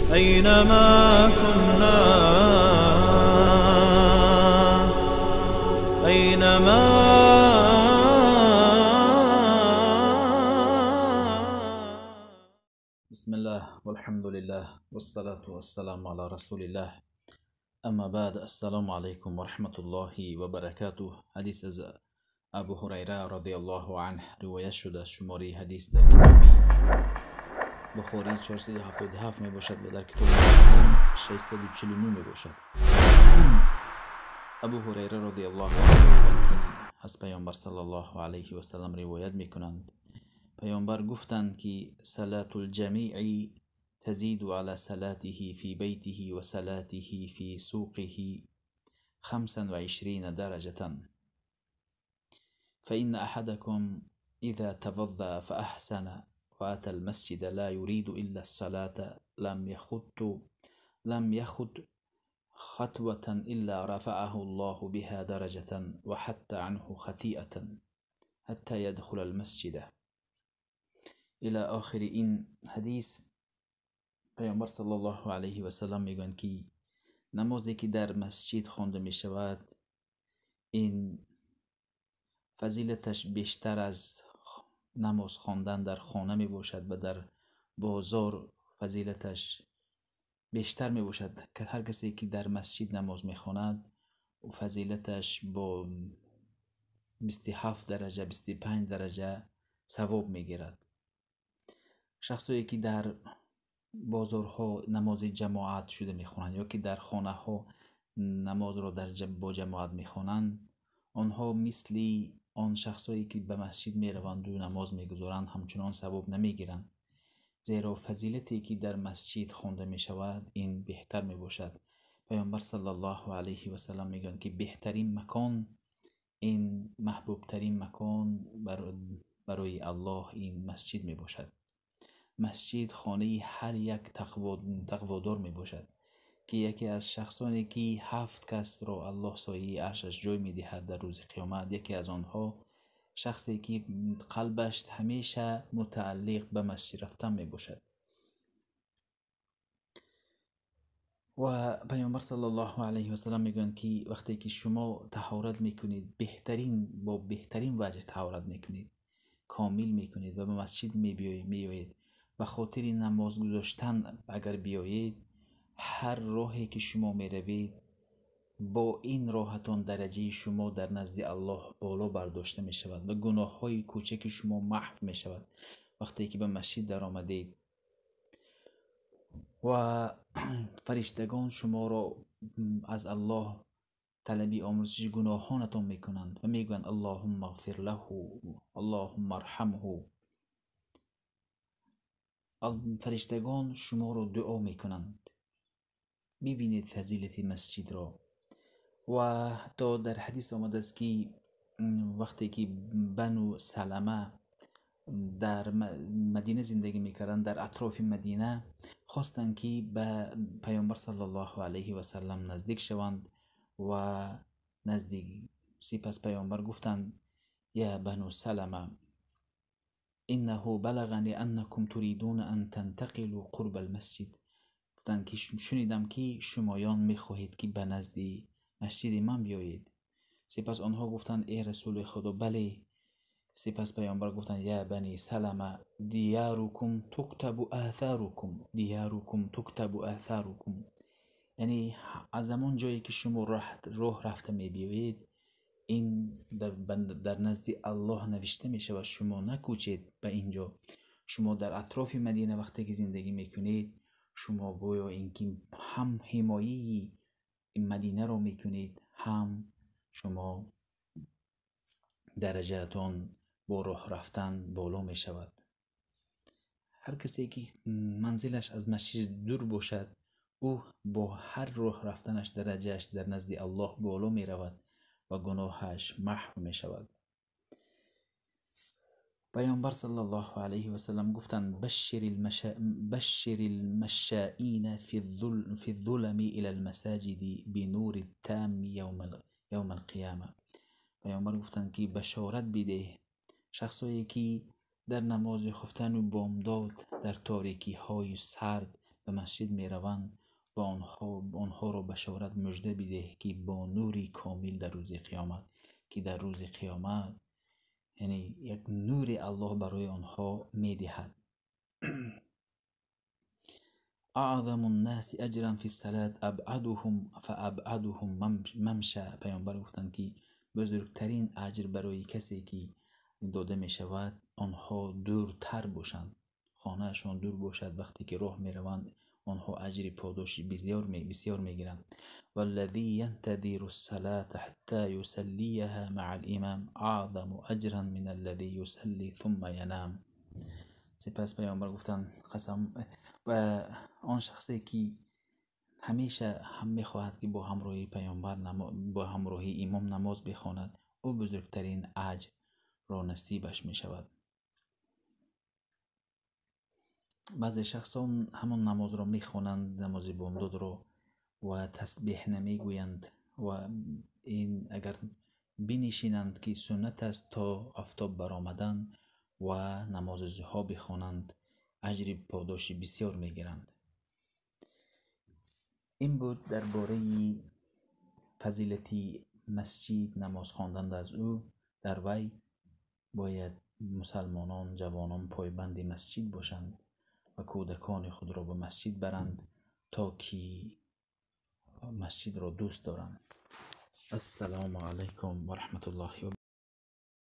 أينما كنا أينما بسم الله والحمد لله والصلاة والسلام على رسول الله. اما بعد، السلام عليكم ورحمة الله وبركاته. حدیث از ابو هریره رضی الله عنه روایت شده. شماره حدیث در کتاب بخاری 477 می باشد و در کتاب مسلم 649 می باشد. ابو هریره رضی الله عنه که از پیامبر صلی الله علیه و سلم روایت می کنند، پیامبر گفتند که صلاة الجمیع تزید على صلاته في بيته و صلاته في سوقه 25 درجة، فإن أحدكم إذا توضأ فأحسن وأتى المسجد لا يريد إلا الصلاة لم يخط خطوة إلا رفعه الله بها درجة وحتى عنه خطيئة حتى يدخل المسجد. الى آخر این حدیث. پیامبر صلی الله علیه و سلم میگن که نمازی که در مسجد خوانده می شود این فضیلتش بیشتر از نماز خواندن در خانه می باشد و در بازار فضیلتش بیشتر می باشد، که هر کسی که در مسجد نماز می خواند و فضیلتش با 27 درجه 25 درجه ثواب می گیرد. شخصی که در بازارها نماز جماعت شده میخوانند یا که در خانه ها نماز را با جماعت میخوانند، آنها مثل آن شخصایی که به مسجد میروند و نماز میگذارند همچنان ثواب نمیگیرند، زیرا فضیلتی که در مسجد خوانده میشود این بهتر میباشد. پیامبر صلی الله علیه و سلم میگن که بهترین مکان، این محبوب ترین مکان برای الله این مسجد میباشد. مسجد خانه هر یک تقوادار می باشد، که یکی از شخصانی که 7 کس را الله سایه عرشش جای می دهد در روز قیامت، یکی از آنها شخصی که قلبش همیشه متعلق به مسجد رفتن می باشد. و پیامبر صلی الله علیه و سلم میگن که وقتی که شما طهارت میکنید با بهترین وجه طهارت میکنید، کامل میکنید و به مسجد میآیید، به خاطر نماز گذاشتن اگر بیایید، هر راهی که شما میروید با این راهتان درجه شما در نزد الله بالا برداشته می شود و گناه های کوچک شما محو می شود وقتی که به مسجد در آمدید. و فرشتگان شما را از الله طلبی آمرزش گناهانتان می کنند و می گویند اللهم اغفر له، اللهم ارحمه. فرشتگان شما را دعا می کنند. ببینید فضیلت مسجد را. و حتی در حدیث آمده است که وقتی که بنو سلمه در مدینه زندگی میکردند، در اطراف مدینه خواستند که به پیامبر صلی الله علیه و سلم نزدیک شوند و نزدیک. سپس پیامبر گفتند یا بنو سلمه انه بلغنی انکم تريدون ان تنتقلوا قرب المسجد. گفتند که شنیدم که شمایان میخواهید که به نزد مسجد من بیایید. سپس آنها گفتند ای رسول خدا بله. سپس پیامبر گفتند یا بنی سلمه دیارکم تکتب آثارکم، یعنی از زمان جایی که شما راه رفته می بیایید این در نزد الله نوشته می شود. شما نکوچید به اینجا. شما در اطراف مدینه وقتی که زندگی میکنید، شما گویا اینکه هم حمایه این مدینه رو میکنید، هم شما درجاتون با راه رفتن بالا می شود. هر کسی که منزلش از مسجد دور باشد، او با هر راه رفتنش درجهش در نزد الله بالا می رود و گناهش محو می شود. پیامبر صلی الله علیه و سلم گفتند بشر المشائین فی الظلم الى المساجد بنور التام یوم القیامه. پیامبر گفتند که بشارت بده شخصایی که در نماز خفتن و بامداد در تاریکی های سرد به مسجد می روند و آنها را بشارت مژده بده که با نوری کامل در روز قیامت، که در روز قیامت یعنی یک نور الله برای آنها می دهد. اعظم الناس اجرا فی الصلاة ابعدهم فابعدهم ممشى. پیامبر گفتند که بزرگترین اجر برای کسی که داده می شود آنها دورتر باشند، خانهشان دور باشد، وقتی که راه می روند آنها اجر پاداشی بسیار می گیرند. والذی ینتظر الصلاة حتی یصلیها مع الامام اعظم اجرا من الذی یصلی ثم ینام. سپس پیامبر گفتند قسم و آن شخصی که همیشه هم میخواهد که با همراهی پیامبر با همراهی امام نماز بخواند، او بزرگترین اجر را نصیبش می شود. بعضی شخصان همان نماز را میخوانند، نماز بامداد را، و تسبیح نمیگویند و این اگر بنشینند که سنت است تا آفتاب برآمدن و نماز ضحی بخوانند اجر پاداشی بسیار میگیرند. این بود درباره فضیلتی مسجد، نماز خواندن از او. در وی باید مسلمانان، جوانان پایبند مسجد باشند و کودکان خود را به مسجد برند تا که مسجد را دوست دارند. السلام علیکم و رحمت الله و